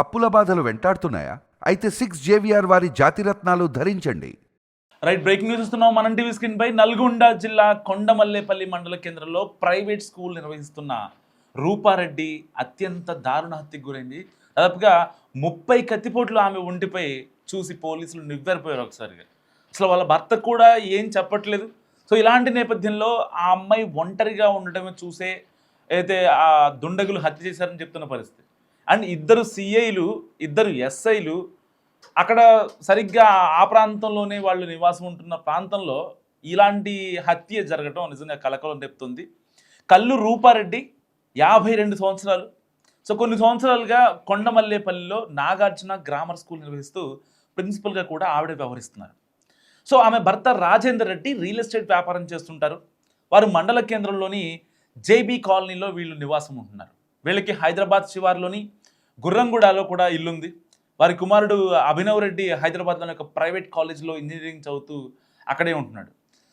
అప్పుల బాధలు వెంటాడుతున్నాయా? అయితే 6 JVR వారి జాతిరత్నాలు ధరించండి. రైట్, బ్రేకింగ్ న్యూస్ ఇస్తున్నాం మనం టీవీ స్క్రీన్ పై. నల్గొండ జిల్లా కొండమల్లేపల్లి మండల కేంద్రంలో ప్రైవేట్ స్కూల్ నిర్వహిస్తున్న రూపారెడ్డి అత్యంత దారుణ హత్యకు గురైంది. దాదాపుగా 30 కత్తిపోట్లు ఆమె ఒంటిపై చూసి పోలీసులు నివ్వెరపోయారు ఒకసారిగా. అసలు వాళ్ళ భర్త కూడా ఏం చెప్పట్లేదు. సో ఇలాంటి నేపథ్యంలో ఆ అమ్మాయి ఒంటరిగా ఉండటమే చూసే అయితే ఆ దుండగులు హత్య చేశారని చెప్తున్న పరిస్థితి. అండ్ ఇద్దరు సిఐలు, ఇద్దరు ఎస్ఐలు అక్కడ సరిగ్గా ఆ ప్రాంతంలోనే వాళ్ళు నివాసం ఉంటున్న ప్రాంతంలో ఇలాంటి హత్య జరగటం నిజంగా కలకలం రేపుతుంది. కల్లు రూపారెడ్డి 52 సంవత్సరాలు. సో కొన్ని సంవత్సరాలుగా కొండమల్లేపల్లిలో నాగార్జున గ్రామర్ స్కూల్ నిర్వహిస్తూ ప్రిన్సిపల్గా కూడా ఆవిడ వ్యవహరిస్తున్నారు. సో ఆమె భర్త రాజేందర్ రెడ్డి రియల్ ఎస్టేట్ వ్యాపారం చేస్తుంటారు. వారు మండల కేంద్రంలోని జేబీ కాలనీలో వీళ్ళు నివాసం ఉంటున్నారు. వీళ్ళకి హైదరాబాద్ శివార్లోని గుర్రంగూడలో కూడా ఇల్లుంది. వారి కుమారుడు అభినవ్ రెడ్డి హైదరాబాద్లోని ఒక ప్రైవేట్ కాలేజ్లో ఇంజనీరింగ్ చదువుతూ అక్కడే ఉంటున్నాడు.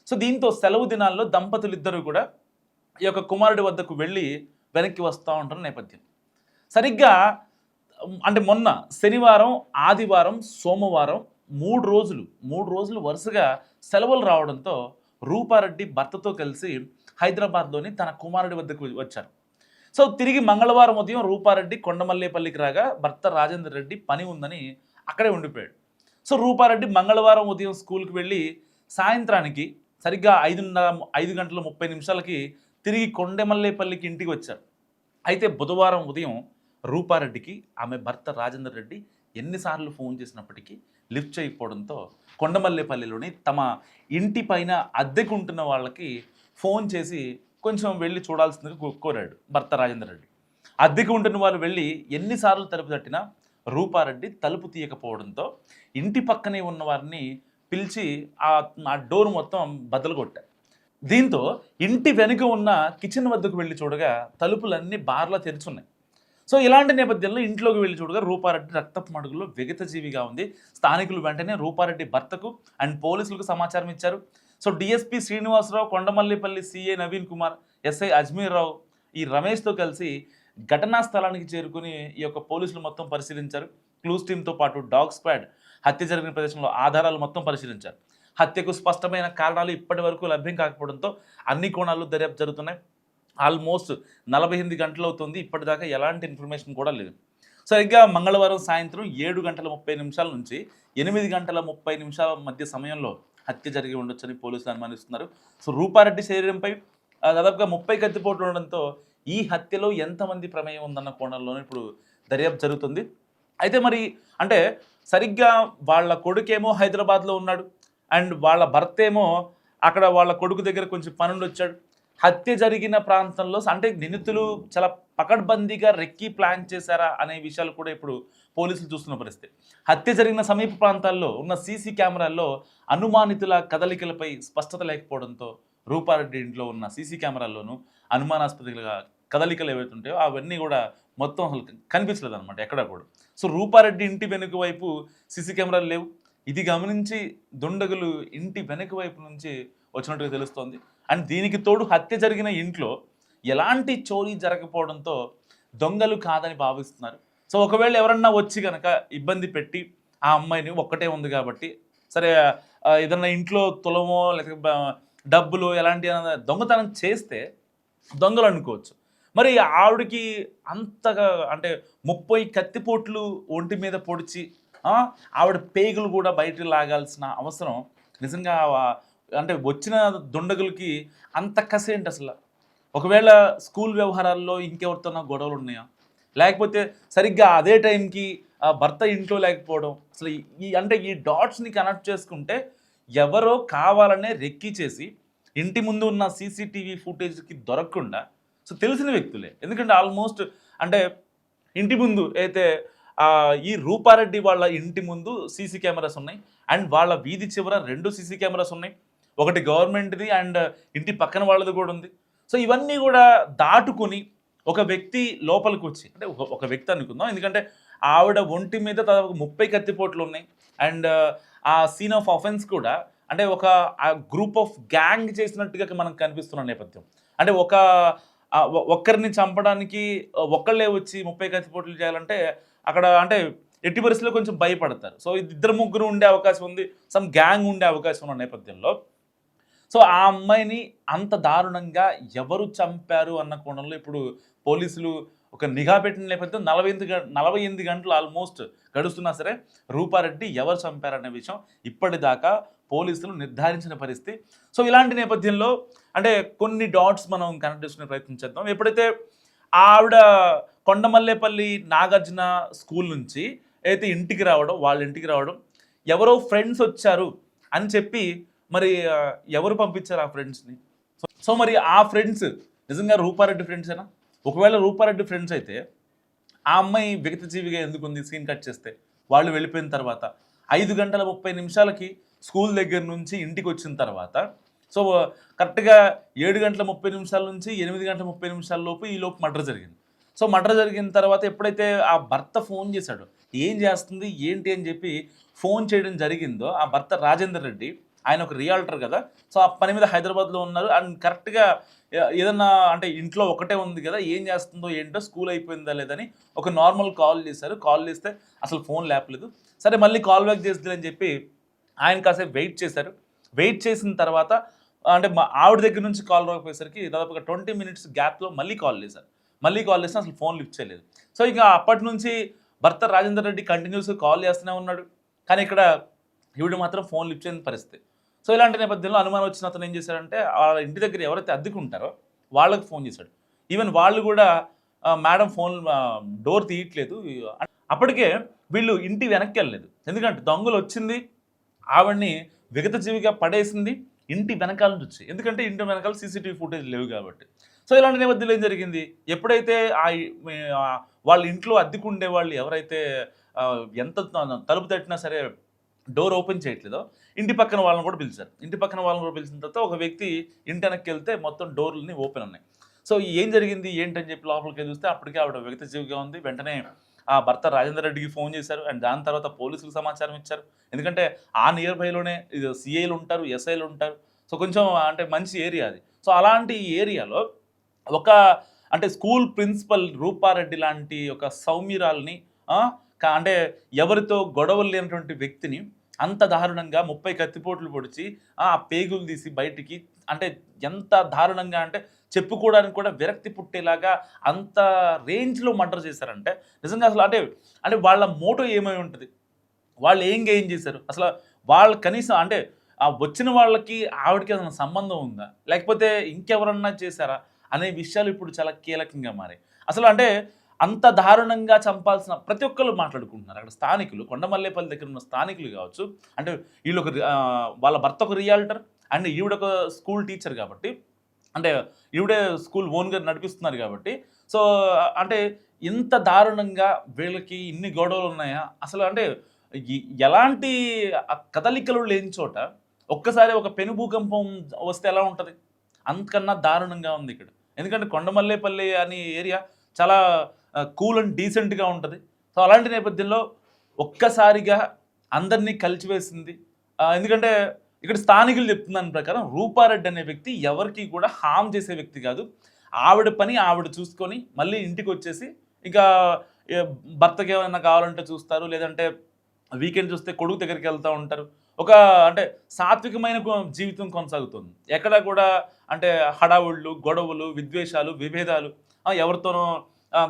సో దీంతో సెలవు దినాల్లో దంపతులు ఇద్దరు కూడా ఈ యొక్క కుమారుడి వద్దకు వెళ్ళి వెనక్కి వస్తూ ఉంటున్న నేపథ్యం. సరిగ్గా అంటే మొన్న శనివారం, ఆదివారం, సోమవారం 3 రోజులు వరుసగా సెలవులు రావడంతో రూపారెడ్డి భర్తతో కలిసి హైదరాబాద్లోని తన కుమారుడి వద్దకు వచ్చారు. సో తిరిగి మంగళవారం ఉదయం రూపారెడ్డి కొండమల్లేపల్లికి రాగా భర్త రాజేందర్ రెడ్డి పని ఉందని అక్కడే ఉండిపోయాడు. సో రూపారెడ్డి మంగళవారం ఉదయం స్కూల్కి వెళ్ళి సాయంత్రానికి సరిగ్గా 5:30 తిరిగి కొండమల్లేపల్లికి ఇంటికి వచ్చారు. అయితే బుధవారం ఉదయం రూపారెడ్డికి ఆమె భర్త రాజేందర్ రెడ్డి ఎన్నిసార్లు ఫోన్ చేసినప్పటికీ లిఫ్ట్ చేయకపోవడంతో కొండమల్లేపల్లిలోని తమ ఇంటి పైన అద్దెకుంటున్న వాళ్ళకి ఫోన్ చేసి కొంచెం వెళ్ళి చూడాల్సిందిగా కోరాడు భర్త రాజేందర్ రెడ్డి. అద్దెకు ఉంటున్న వాళ్ళు వెళ్ళి ఎన్నిసార్లు తలుపు తట్టినా రూపారెడ్డి తలుపు తీయకపోవడంతో ఇంటి పక్కనే ఉన్న వారిని పిలిచి ఆ డోర్ మొత్తం బద్దలు కొట్టారు. దీంతో ఇంటి వెనుక ఉన్న కిచెన్ వద్దకు వెళ్ళి చూడగా తలుపులన్నీ బార్లా తెరుచున్నాయి. సో ఇలాంటి నేపథ్యంలో ఇంట్లోకి వెళ్ళి చూడగా రూపారెడ్డి రక్తపు మడుగులో విగతజీవిగా ఉంది. స్థానికులు వెంటనే రూపారెడ్డి భర్తకు అండ్ పోలీసులకు సమాచారం ఇచ్చారు. So DSP Srinivasarao, Kondamallepalli CI Naveen Kumar, SI Ajmeer Rao, ఈ రమేష్తో కలిసి ఘటనా స్థలానికి చేరుకుని ఈ యొక్క పోలీసులు మొత్తం పరిశీలించారు. క్లూస్ టీంతో పాటు డాగ్ స్క్వాడ్ హత్య జరిగిన ప్రదేశంలో ఆధారాలు మొత్తం పరిశీలించారు. హత్యకు స్పష్టమైన కారణాలు ఇప్పటి వరకు లభ్యం కాకపోవడంతో అన్ని కోణాలు దర్యాప్తు జరుగుతున్నాయి. ఆల్మోస్ట్ 48 గంటలు అవుతుంది. ఇప్పటిదాకా ఎలాంటి ఇన్ఫర్మేషన్ కూడా లేదు. సరిగ్గా మంగళవారం సాయంత్రం 7:30 నుంచి 8:30 మధ్య సమయంలో హత్య జరిగి ఉండొచ్చని పోలీసులు అనుమానిస్తున్నారు. సో రూపారెడ్డి శరీరంపై దాదాపుగా 30 కత్తిపోట్లు ఉండడంతో ఈ హత్యలో ఎంతమంది ప్రమేయం ఉందన్న కోణంలోనే ఇప్పుడు దర్యాప్తు జరుగుతుంది. అయితే మరి అంటే సరిగ్గా వాళ్ళ కొడుకేమో హైదరాబాద్లో ఉన్నాడు అండ్ వాళ్ళ భర్త ఏమో అక్కడ వాళ్ళ కొడుకు దగ్గర కొంచెం పనుండి వచ్చాడు. హత్య జరిగిన ప్రాంతంలో అంటే నిందితులు చాలా పకడ్బందీగా రెక్కి ప్లాన్ చేశారా అనే విషయాలు కూడా ఇప్పుడు పోలీసులు చూస్తున్న పరిస్థితి. హత్య జరిగిన సమీప ప్రాంతాల్లో ఉన్న సీసీ కెమెరాల్లో అనుమానితుల కదలికలపై స్పష్టత లేకపోవడంతో రూపారెడ్డి ఇంట్లో ఉన్న సీసీ కెమెరాల్లోనూ అనుమానాస్పదగా కదలికలు ఏవైతే ఉంటాయో అవన్నీ కూడా మొత్తం అసలు కనిపించలేదు అనమాట ఎక్కడా కూడా. సో రూపారెడ్డి ఇంటి వెనుక వైపు సీసీ కెమెరాలు లేవు. ఇది గమనించి దుండగులు ఇంటి వెనుక వైపు నుంచి వచ్చినట్టుగా తెలుస్తోంది. అండ్ దీనికి తోడు హత్య జరిగిన ఇంట్లో ఎలాంటి చోరీ జరగకపోవడంతో దొంగలు కాదని భావిస్తున్నారు. సో ఒకవేళ ఎవరన్నా వచ్చి కనుక ఇబ్బంది పెట్టి ఆ అమ్మాయిని ఒక్కటే ఉంది కాబట్టి సరే ఏదన్నా ఇంట్లో తులమో లేకపోతే డబ్బులు ఎలాంటి దొంగతనం చేస్తే దొంగలు అనుకోవచ్చు. మరి ఆవిడకి అంతగా అంటే 30 కత్తిపోట్లు ఒంటి మీద పొడిచి ఆవిడ పేగులు కూడా బయటకు లాగాల్సిన అవసరం నిజంగా అంటే వచ్చిన దుండగులకి అంత కసి ఏంటి అసలు? ఒకవేళ స్కూల్ వ్యవహారాల్లో ఇంకెవరితోనా గొడవలు ఉన్నాయా, లేకపోతే సరిగ్గా అదే టైంకి భర్త ఇంట్లో లేకపోవడం, అసలు ఈ డాట్స్ని కనెక్ట్ చేసుకుంటే ఎవరో కావాలనే రెక్కి చేసి ఇంటి ముందు ఉన్న సీసీటీవీ ఫుటేజ్కి దొరకకుండా సో తెలిసిన వ్యక్తులే. ఎందుకంటే ఆల్మోస్ట్ అంటే ఇంటి ముందు అయితే ఈ రూపారెడ్డి వాళ్ళ ఇంటి ముందు సీసీ కెమెరాస్ ఉన్నాయి అండ్ వాళ్ళ వీధి చివర 2 సీసీ కెమెరాస్ ఉన్నాయి. ఒకటి గవర్నమెంట్ది అండ్ ఇంటి పక్కన వాళ్ళది కూడా ఉంది. సో ఇవన్నీ కూడా దాటుకొని ఒక వ్యక్తి లోపలికి వచ్చి అంటే ఒక వ్యక్తి అనుకుందాం, ఎందుకంటే ఆవిడ ఒంటి మీద దాదాపు 30 కత్తిపోట్లు ఉన్నాయి అండ్ ఆ సీన్ ఆఫ్ అఫెన్స్ కూడా అంటే ఒక గ్రూప్ ఆఫ్ గ్యాంగ్ చేసినట్టుగా మనకు కనిపిస్తున్న నేపథ్యం. అంటే ఒక్కరిని చంపడానికి ఒక్కళ్ళే వచ్చి 30 కత్తిపోట్లు చేయాలంటే అక్కడ అంటే ఎట్టి పరిస్థితుల్లో కొంచెం భయపడతారు. సో ఇద్దరు ముగ్గురు ఉండే అవకాశం ఉంది, సమ్ గ్యాంగ్ ఉండే అవకాశం ఉన్న నేపథ్యంలో సో ఆ అమ్మాయిని అంత దారుణంగా ఎవరు చంపారు అన్న కోణంలో ఇప్పుడు పోలీసులు ఒక నిఘా పెట్టిన నేపథ్యం 48 గంటలు ఆల్మోస్ట్ గడుస్తున్నా సరే రూపారెడ్డి ఎవరు చంపారనే విషయం ఇప్పటిదాకా పోలీసులు నిర్ధారించిన పరిస్థితి. సో ఇలాంటి నేపథ్యంలో అంటే కొన్ని డాట్స్ మనం కనెక్ట్ చేసుకునే ప్రయత్నం చేద్దాం. ఎప్పుడైతే ఆవిడ కొండమల్లేపల్లి నాగార్జున స్కూల్ నుంచి అయితే వాళ్ళ ఇంటికి రావడం ఎవరో ఫ్రెండ్స్ వచ్చారు అని చెప్పి మరి ఎవరు పంపించారు ఆ ఫ్రెండ్స్ని? సో మరి ఆ ఫ్రెండ్స్ నిజంగా రూపారెడ్డి ఫ్రెండ్సేనా? ఒకవేళ రూపారెడ్డి ఫ్రెండ్స్ అయితే ఆ అమ్మాయి విగతజీవిగా ఎందుకుంది సీన్ కట్ చేస్తే? వాళ్ళు వెళ్ళిపోయిన తర్వాత 5:30 స్కూల్ దగ్గర నుంచి ఇంటికి వచ్చిన తర్వాత సో కరెక్ట్గా 7:30 నుంచి 8:30 లోపు ఈ లోపు మర్డర్ జరిగింది. సో మర్డర్ జరిగిన తర్వాత ఎప్పుడైతే ఆ భర్త ఫోన్ చేశాడో ఏం చేస్తుంది ఏంటి అని చెప్పి ఫోన్ చేయడం జరిగిందో ఆ భర్త రాజేందర్ రెడ్డి, ఆయన ఒక రియాల్టర్ కదా, సో ఆ పని మీద హైదరాబాద్లో ఉన్నారు. అండ్ కరెక్ట్గా ఏదన్నా అంటే ఇంట్లో ఒకటే ఉంది కదా, ఏం చేస్తుందో ఏంటో, స్కూల్ అయిపోయిందా లేదని ఒక నార్మల్ కాల్ చేశారు. కాల్ చేస్తే అసలు ఫోన్ లేపలేదు. సరే మళ్ళీ కాల్ బ్యాక్ చేస్తుంది అని చెప్పి ఆయన కాసేపు వెయిట్ చేశారు. వెయిట్ చేసిన తర్వాత అంటే మా ఆవిడ దగ్గర నుంచి కాల్ రాకపోయేసరికి దాదాపుగా 20 minutes గ్యాప్లో మళ్ళీ కాల్ చేశారు. మళ్ళీ కాల్ చేస్తే అసలు ఫోన్ లిఫ్ట్ చేయలేదు. సో ఇక అప్పటి నుంచి భర్త రాజేందర్ రెడ్డి కంటిన్యూస్గా కాల్ చేస్తూనే ఉన్నాడు. కానీ ఇక్కడ ఈవిడ మాత్రం ఫోన్ లిఫ్ట్ చేయని పరిస్థితి. సో ఇలాంటి నేపథ్యంలో అనుమానం వచ్చిన అతను ఏం చేశాడంటే వాళ్ళ ఇంటి దగ్గర ఎవరైతే అద్దెకుంటారో వాళ్ళకి ఫోన్ చేశాడు. ఈవెన్ వాళ్ళు కూడా మేడం ఫోన్ డోర్ తీయట్లేదు. అప్పటికే వీళ్ళు ఇంటి వెనక్కి వెళ్ళలేదు. ఎందుకంటే దొంగలు వచ్చింది, ఆవిడ్ని విగతజీవిగా పడేసింది ఇంటి వెనకాల నుంచి వచ్చి, ఎందుకంటే ఇంటి వెనకాల సీసీటీవీ ఫుటేజ్ లేవు కాబట్టి. సో ఇలాంటి నేపథ్యంలో ఏం జరిగింది, ఎప్పుడైతే వాళ్ళ ఇంట్లో అద్దెకుండే వాళ్ళు ఎవరైతే ఎంత తలుపు తట్టినా సరే డోర్ ఓపెన్ చేయట్లేదో ఇంటి పక్కన వాళ్ళని కూడా పిలిచారు. ఇంటి పక్కన వాళ్ళని కూడా పిలిచిన తర్వాత ఒక వ్యక్తి ఇంటి వెనక్కి వెళ్తే మొత్తం డోర్లని ఓపెన్ ఉన్నాయి. సో ఏం జరిగింది ఏంటని చెప్పి లోపలికి చూస్తే అప్పటికే ఆవిడ విగతజీవిగా ఉంది. వెంటనే ఆ భర్త రాజేందర్ రెడ్డికి ఫోన్ చేశారు. అండ్ దాని తర్వాత పోలీసులకు సమాచారం ఇచ్చారు. ఎందుకంటే ఆ నియర్ బైలోనే సిఐలు ఉంటారు, ఎస్ఐలు ఉంటారు. సో కొంచెం అంటే మంచి ఏరియా అది. సో అలాంటి ఏరియాలో ఒక అంటే స్కూల్ ప్రిన్సిపల్ రూపారెడ్డి లాంటి ఒక సౌమ్యురాల్ని అంటే ఎవరితో గొడవలు లేనటువంటి వ్యక్తిని అంత దారుణంగా 30 కత్తిపోట్లు పొడిచి ఆ పేగులు తీసి బయటికి అంటే ఎంత దారుణంగా అంటే చెప్పుకోవడానికి కూడా విరక్తి పుట్టేలాగా అంత రేంజ్లో మర్డర్ చేశారంటే నిజంగా అసలు అంటే వాళ్ళ మోటో ఏమై ఉంటుంది, వాళ్ళు ఏం గెయిన్ చేశారు, అసలు వాళ్ళు కనీసం అంటే వచ్చిన వాళ్ళకి ఆవిడకి ఏదైనా సంబంధం ఉందా లేకపోతే ఇంకెవరన్నా చేశారా అనే విషయాలు ఇప్పుడు చాలా కీలకంగా మారాయి. అసలు అంటే అంత దారుణంగా చంపాల్సిన ప్రతి ఒక్కళ్ళు మాట్లాడుకుంటున్నారు. అక్కడ స్థానికులు, కొండమల్లేపల్లి దగ్గర ఉన్న స్థానికులు కావచ్చు, అంటే వీళ్ళు వాళ్ళ భర్త ఒక రియాల్టర్ అండ్ ఈవిడొక స్కూల్ టీచర్ కాబట్టి, అంటే ఈవిడే స్కూల్ ఓన్గా నడిపిస్తున్నారు కాబట్టి, సో అంటే ఇంత దారుణంగా వీళ్ళకి ఇన్ని గొడవలు ఉన్నాయా అసలు? అంటే ఎలాంటి కదలికలు లేని చోట ఒక్కసారి ఒక పెను భూకంపం వస్తే ఎలా ఉంటుంది, అంతకన్నా దారుణంగా ఉంది ఇక్కడ. ఎందుకంటే కొండమల్లేపల్లి అనే ఏరియా చాలా కూల్ అండ్ డీసెంట్గా ఉంటుంది. సో అలాంటి నేపథ్యంలో ఒక్కసారిగా అందరినీ కలిచివేసింది. ఎందుకంటే ఇక్కడ స్థానికులు చెప్తున్న ప్రకారం రూపారెడ్డి అనే వ్యక్తి ఎవరికి కూడా హామ్ చేసే వ్యక్తి కాదు. ఆవిడ పని ఆవిడ చూసుకొని మళ్ళీ ఇంటికి వచ్చేసి ఇంకా భర్తకి ఏమైనా కావాలంటే చూస్తారు, లేదంటే వీకెండ్ చూస్తే కొడుకు దగ్గరికి వెళ్తూ ఉంటారు. ఒక అంటే సాత్వికమైన జీవితం కొనసాగుతుంది. ఎక్కడ కూడా అంటే హడావుళ్ళు, గొడవలు, విద్వేషాలు, విభేదాలు, ఎవరితోనో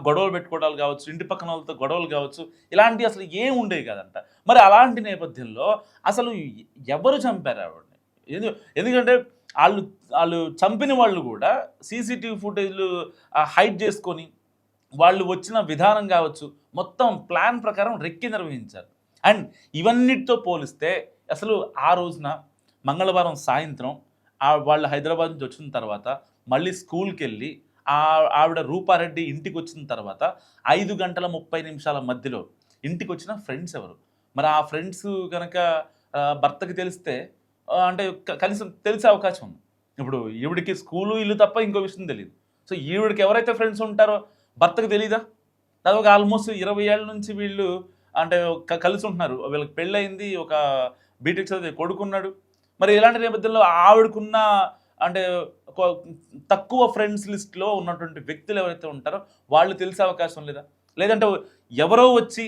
గొడవలు పెట్టుకోవడాలు కావచ్చు, ఇంటి పక్కన వాళ్ళతో గొడవలు కావచ్చు, ఇలాంటివి అసలు ఏం ఉండేవి కాదంట. మరి అలాంటి నేపథ్యంలో అసలు ఎవరు చంపారు ఆవిడని? ఎందుకంటే వాళ్ళు చంపిన వాళ్ళు కూడా సీసీటీవీ ఫుటేజ్లు హైడ్ చేసుకొని వాళ్ళు వచ్చిన విధానం కావచ్చు మొత్తం ప్లాన్ ప్రకారం రెక్కి నిర్వహించారు. అండ్ ఇవన్నిటితో పోలిస్తే అసలు ఆ రోజున మంగళవారం సాయంత్రం వాళ్ళు హైదరాబాద్ నుంచి వచ్చిన తర్వాత మళ్ళీ స్కూల్కి వెళ్ళి ఆవిడ రూపారెడ్డి ఇంటికి వచ్చిన తర్వాత 5:30 మధ్యలో ఇంటికి వచ్చిన ఫ్రెండ్స్ ఎవరు? మరి ఆ ఫ్రెండ్స్ కనుక భర్తకి తెలిస్తే అంటే కనీసం తెలిసే అవకాశం ఉంది. ఇప్పుడు ఈవిడికి స్కూలు ఇల్లు తప్ప ఇంకో విషయం తెలియదు. సో ఈవిడికి ఎవరైతే ఫ్రెండ్స్ ఉంటారో భర్తకు తెలీదా? దాదాపు ఆల్మోస్ట్ 20 ఏళ్ళ నుంచి వీళ్ళు అంటే కలిసి ఉంటున్నారు. వీళ్ళకి పెళ్ళయింది, ఒక బీటెక్ చదివే కొడుకున్నాడు. మరి ఇలాంటి నేపథ్యంలో ఆవిడకున్న అంటే తక్కువ ఫ్రెండ్స్ లిస్ట్లో ఉన్నటువంటి వ్యక్తులు ఎవరైతే ఉంటారో వాళ్ళు తెలిసే అవకాశం లేదా? లేదంటే ఎవరో వచ్చి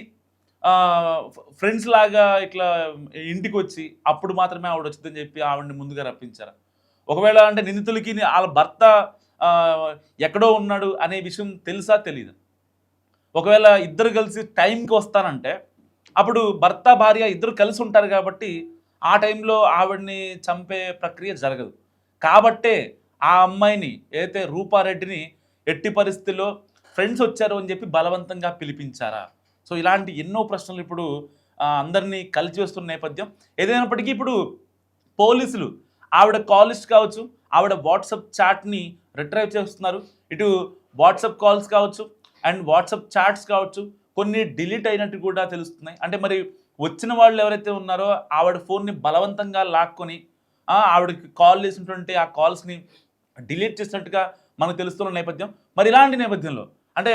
ఫ్రెండ్స్ లాగా ఇట్లా ఇంటికి వచ్చి అప్పుడు మాత్రమే ఆవిడ వచ్చిందని చెప్పి ఆవిడని ముందుగా రప్పించారా? ఒకవేళ అంటే నిందితులకి వాళ్ళ భర్త ఆ, ఎక్కడో ఉన్నాడు అనే విషయం తెలుసా తెలీదు? ఒకవేళ ఇద్దరు కలిసి టైంకి వస్తానంటే అప్పుడు భర్త భార్య ఇద్దరు కలిసి ఉంటారు కాబట్టి ఆ టైంలో ఆవిడని చంపే ప్రక్రియ జరగదు. కాబట్టే ఆ అమ్మాయిని ఏదైతే రూపారెడ్డిని ఎట్టి పరిస్థితుల్లో ఫ్రెండ్స్ వచ్చారు అని చెప్పి బలవంతంగా పిలిపించారా? సో ఇలాంటి ఎన్నో ప్రశ్నలు ఇప్పుడు అందరినీ కలిచివేస్తున్న నేపథ్యం. ఏదైనప్పటికీ ఇప్పుడు పోలీసులు ఆవిడ కాల్ లిస్ట్ కావచ్చు, ఆవిడ వాట్సాప్ చాట్ని రిట్రైవ్ చేస్తున్నారు. ఇటు వాట్సాప్ కాల్స్ కావచ్చు అండ్ వాట్సాప్ చాట్స్ కావచ్చు, కొన్ని డిలీట్ అయినట్టు కూడా తెలుస్తున్నాయి. అంటే మరి వచ్చిన వాళ్ళు ఎవరైతే ఉన్నారో ఆవిడ ఫోన్ని బలవంతంగా లాక్కొని ఆవిడకి కాల్ చేసినటువంటి ఆ కాల్స్ని డిలీట్ చేసినట్టుగా మనకు తెలుస్తున్న నేపథ్యం. మరి ఇలాంటి నేపథ్యంలో అంటే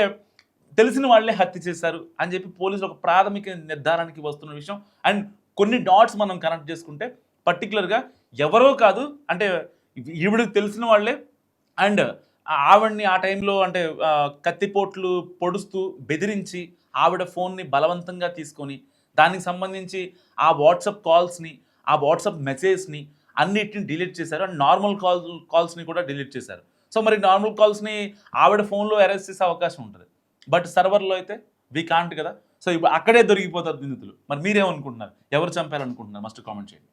తెలిసిన వాళ్ళే హత్య చేశారు అని చెప్పి పోలీసులు ఒక ప్రాథమిక నిర్ధారణకి వస్తున్న విషయం. అండ్ కొన్ని డాట్స్ మనం కనెక్ట్ చేసుకుంటే పర్టికులర్గా ఎవరో కాదు, అంటే ఈవిడికి తెలిసిన వాళ్ళే. అండ్ ఆవిడ్ని ఆ టైంలో అంటే కత్తిపోట్లు పొడుస్తూ బెదిరించి ఆవిడ ఫోన్ని బలవంతంగా తీసుకొని దానికి సంబంధించి ఆ వాట్సాప్ కాల్స్ని, ఆ వాట్సాప్ మెసేజ్ని అన్నిటిని డిలీట్ చేశారు. అండ్ నార్మల్ కాల్స్ని కూడా డిలీట్ చేశారు. సో మరి నార్మల్ కాల్స్ని ఆవిడ ఫోన్లో అరెస్ట్ చేసే అవకాశం ఉంటుంది, బట్ సర్వర్లో అయితే వీ కాంట్ కదా. సో ఇప్పుడు అక్కడే దొరికిపోతారు నిందితులు. మరి మీరేమనుకుంటున్నారు? ఎవరు చంపారనుకుంటున్నారు? మస్ట్ కామెంట్ చేయండి.